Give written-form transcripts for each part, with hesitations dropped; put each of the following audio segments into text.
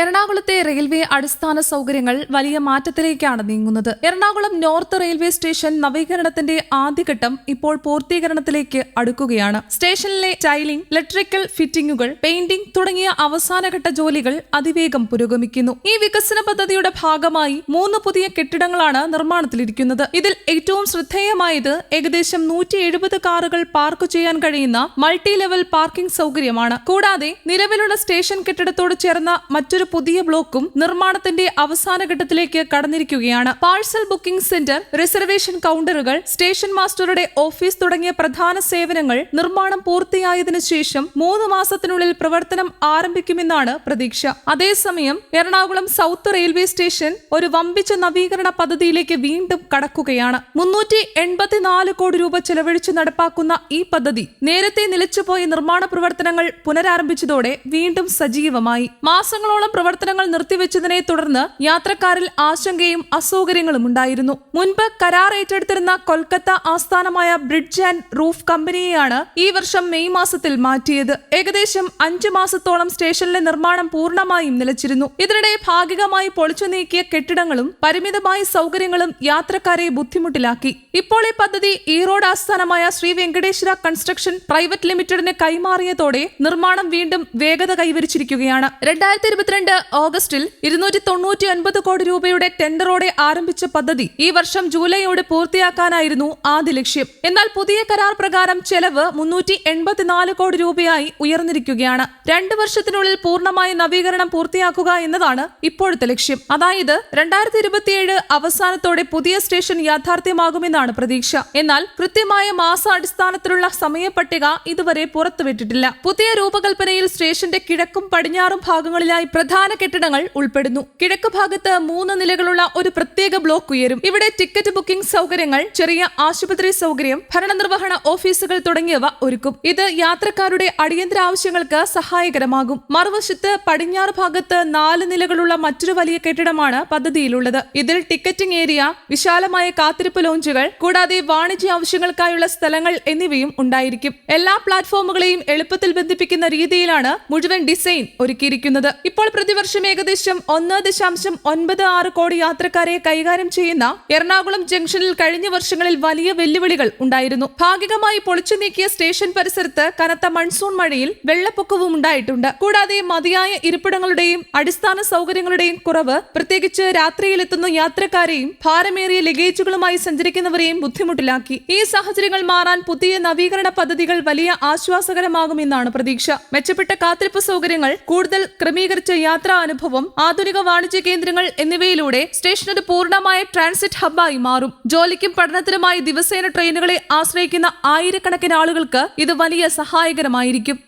എറണാകുളത്തെ റെയിൽവേ അടിസ്ഥാന സൗകര്യങ്ങൾ വലിയ മാറ്റത്തിലേക്കാണ് നീങ്ങുന്നത്. എറണാകുളം നോർത്ത് റെയിൽവേ സ്റ്റേഷൻ നവീകരണത്തിന്റെ ആദ്യഘട്ടം ഇപ്പോൾ പൂർത്തീകരണത്തിലേക്ക് അടുക്കുകയാണ്. സ്റ്റേഷനിലെ ടൈലിംഗ്, ഇലക്ട്രിക്കൽ ഫിറ്റിംഗുകൾ, പെയിന്റിംഗ് തുടങ്ങിയ അവസാനഘട്ട ജോലികൾ അതിവേഗം പുരോഗമിക്കുന്നു. ഈ വികസന പദ്ധതിയുടെ ഭാഗമായി 3 പുതിയ കെട്ടിടങ്ങളാണ് നിർമ്മാണത്തിലിരിക്കുന്നത്. ഇതിൽ ഏറ്റവും ശ്രദ്ധേയമായത് ഏകദേശം 170 കാറുകൾ പാർക്ക് ചെയ്യാൻ കഴിയുന്ന മൾട്ടി ലെവൽ പാർക്കിംഗ് സൗകര്യമാണ്. കൂടാതെ നിലവിലുള്ള സ്റ്റേഷൻ കെട്ടിടത്തോട് ചേർന്ന മറ്റൊരു പുതിയ ബ്ലോക്കും നിർമ്മാണത്തിന്റെ അവസാന ഘട്ടത്തിലേക്ക് കടന്നിരിക്കുകയാണ്. പാഴ്സൽ ബുക്കിംഗ് സെന്റർ, റിസർവേഷൻ കൗണ്ടറുകൾ, സ്റ്റേഷൻ മാസ്റ്ററുടെ ഓഫീസ് തുടങ്ങിയ പ്രധാന സേവനങ്ങൾ നിർമ്മാണം പൂർത്തിയായതിനു ശേഷം 3 മാസത്തിനുള്ളിൽ പ്രവർത്തനം ആരംഭിക്കുമെന്നാണ് പ്രതീക്ഷ. അതേസമയം എറണാകുളം സൗത്ത് റെയിൽവേ സ്റ്റേഷൻ ഒരു വമ്പിച്ച നവീകരണ പദ്ധതിയിലേക്ക് വീണ്ടും കടക്കുകയാണ്. 384 കോടി രൂപ ചെലവഴിച്ച് നടപ്പാക്കുന്ന ഈ പദ്ധതി നേരത്തെ നിലച്ചുപോയ നിർമ്മാണ പ്രവർത്തനങ്ങൾ പുനരാരംഭിച്ചതോടെ വീണ്ടും സജീവമായി. മാസങ്ങളോളം പ്രവർത്തനങ്ങൾ നിർത്തിവെച്ചതിനെ തുടർന്ന് യാത്രക്കാരിൽ ആശങ്കയും അസൗകര്യങ്ങളും ഉണ്ടായിരുന്നു. മുൻപ് കരാർ ഏറ്റെടുത്തിരുന്ന കൊൽക്കത്ത ആസ്ഥാനമായ ബ്രിഡ്ജ് ആൻഡ് റൂഫ് കമ്പനിയെയാണ് ഈ വർഷം മെയ് മാസത്തിൽ മാറ്റിയത്. ഏകദേശം 5 മാസത്തോളം സ്റ്റേഷനിലെ നിർമ്മാണം പൂർണ്ണമായും നിലച്ചിരുന്നു. ഇതിനിടെ ഭാഗികമായി പൊളിച്ചു നീക്കിയ കെട്ടിടങ്ങളും പരിമിതമായ സൗകര്യങ്ങളും യാത്രക്കാരെ ബുദ്ധിമുട്ടിലാക്കി. ഇപ്പോൾ ഈ പദ്ധതി ഈറോഡ് ആസ്ഥാനമായ ശ്രീ വെങ്കടേശ്വര കൺസ്ട്രക്ഷൻ പ്രൈവറ്റ് ലിമിറ്റഡിന് കൈമാറിയതോടെ നിർമ്മാണം വീണ്ടും വേഗത കൈവരിച്ചിരിക്കുകയാണ്. 2022 ഓഗസ്റ്റിൽ 299 കോടി രൂപയുടെ ടെൻഡറോടെ ആരംഭിച്ച പദ്ധതി ഈ വർഷം ജൂലൈയോടെ പൂർത്തിയാക്കാനായിരുന്നു ആദ്യ ലക്ഷ്യം. എന്നാൽ പുതിയ കരാർ പ്രകാരം ചെലവ് 384 കോടി രൂപയായി ഉയർന്നിരിക്കുകയാണ്. 2 വർഷത്തിനുള്ളിൽ പൂർണ്ണമായ നവീകരണം പൂർത്തിയാക്കുക എന്നതാണ് ഇപ്പോഴത്തെ ലക്ഷ്യം. അതായത് 2027 അവസാനത്തോടെ പുതിയ സ്റ്റേഷൻ യാഥാർത്ഥ്യമാകുമെന്നാണ് പ്രതീക്ഷ. എന്നാൽ കൃത്യമായ മാസാടിസ്ഥാനത്തിലുള്ള സമയപട്ടിക ഇതുവരെ പുറത്തുവിട്ടിട്ടില്ല. പുതിയ രൂപകൽപ്പനയിൽ സ്റ്റേഷന്റെ കിഴക്കും പടിഞ്ഞാറും ഭാഗങ്ങളിലായി പ്രധാന കെട്ടിടങ്ങൾ ഉൾപ്പെടുന്നു. കിഴക്ക് ഭാഗത്ത് 3 നിലകളുള്ള ഒരു പ്രത്യേക ബ്ലോക്ക് ഉയരും. ഇവിടെ ടിക്കറ്റ് ബുക്കിംഗ് സൗകര്യങ്ങൾ, ചെറിയ ആശുപത്രി സൗകര്യം, ഭരണനിർവഹണ ഓഫീസുകൾ തുടങ്ങിയവ ഒരുക്കും. ഇത് യാത്രക്കാരുടെ അടിയന്തര ആവശ്യങ്ങൾക്ക് സഹായകരമാകും. മറുവശത്ത് പടിഞ്ഞാറ് ഭാഗത്ത് 4 നിലകളുള്ള മറ്റൊരു വലിയ കെട്ടിടമാണ് പദ്ധതിയിലുള്ളത്. ഇതിൽ ടിക്കറ്റിംഗ് ഏരിയ, വിശാലമായ കാത്തിരിപ്പ് ലോഞ്ചുകൾ, കൂടാതെ വാണിജ്യ ആവശ്യങ്ങൾക്കായുള്ള സ്ഥലങ്ങൾ എന്നിവയും ഉണ്ടായിരിക്കും. എല്ലാ പ്ലാറ്റ്ഫോമുകളെയും എളുപ്പത്തിൽ ബന്ധിപ്പിക്കുന്ന രീതിയിലാണ് മുഴുവൻ ഡിസൈൻ ഒരുക്കിയിരിക്കുന്നത്. ഇപ്പോൾ പ്രതിവർഷം ഏകദേശം 1.96 കോടി യാത്രക്കാരെ കൈകാര്യം ചെയ്യുന്ന എറണാകുളം ജംഗ്ഷനിൽ കഴിഞ്ഞ വർഷങ്ങളിൽ വലിയ വെല്ലുവിളികൾ ഉണ്ടായിരുന്നു. ഭാഗികമായി പൊളിച്ചു നീക്കിയ സ്റ്റേഷൻ പരിസരത്ത് കനത്ത മൺസൂൺ മഴയിൽ വെള്ളപ്പൊക്കവും ഉണ്ടായിട്ടുണ്ട്. കൂടാതെ മതിയായ ഇരിപ്പിടങ്ങളുടെയും അടിസ്ഥാന സൗകര്യങ്ങളുടെയും കുറവ് പ്രത്യേകിച്ച് രാത്രിയിലെത്തുന്ന യാത്രക്കാരെയും ഭാരമേറിയ ലഗേജുകളുമായി സഞ്ചരിക്കുന്നവരെയും ബുദ്ധിമുട്ടിലാക്കി. ഈ സാഹചര്യങ്ങൾ മാറാൻ പുതിയ നവീകരണ പദ്ധതികൾ വലിയ ആശ്വാസകരമാകുമെന്നാണ് പ്രതീക്ഷ. മെച്ചപ്പെട്ട കാത്തിരിപ്പ് സൗകര്യങ്ങൾ, കൂടുതൽ ക്രമീകരിച്ച യാത്രാ അനുഭവം, ആധുനിക വാണിജ്യ കേന്ദ്രങ്ങൾ എന്നിവയിലൂടെ സ്റ്റേഷൻ ഒരു പൂർണ്ണമായ ട്രാൻസിറ്റ് ഹബ്ബായി മാറും. ജോലിക്കും പഠനത്തിനുമായി ദിവസേന ട്രെയിനുകളെ ആശ്രയിക്കുന്ന ആയിരക്കണക്കിന് ആളുകൾക്ക് ഇത് വലിയ സഹായകരമായിരിക്കും.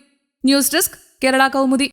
News desk, Kerala Kaumudi.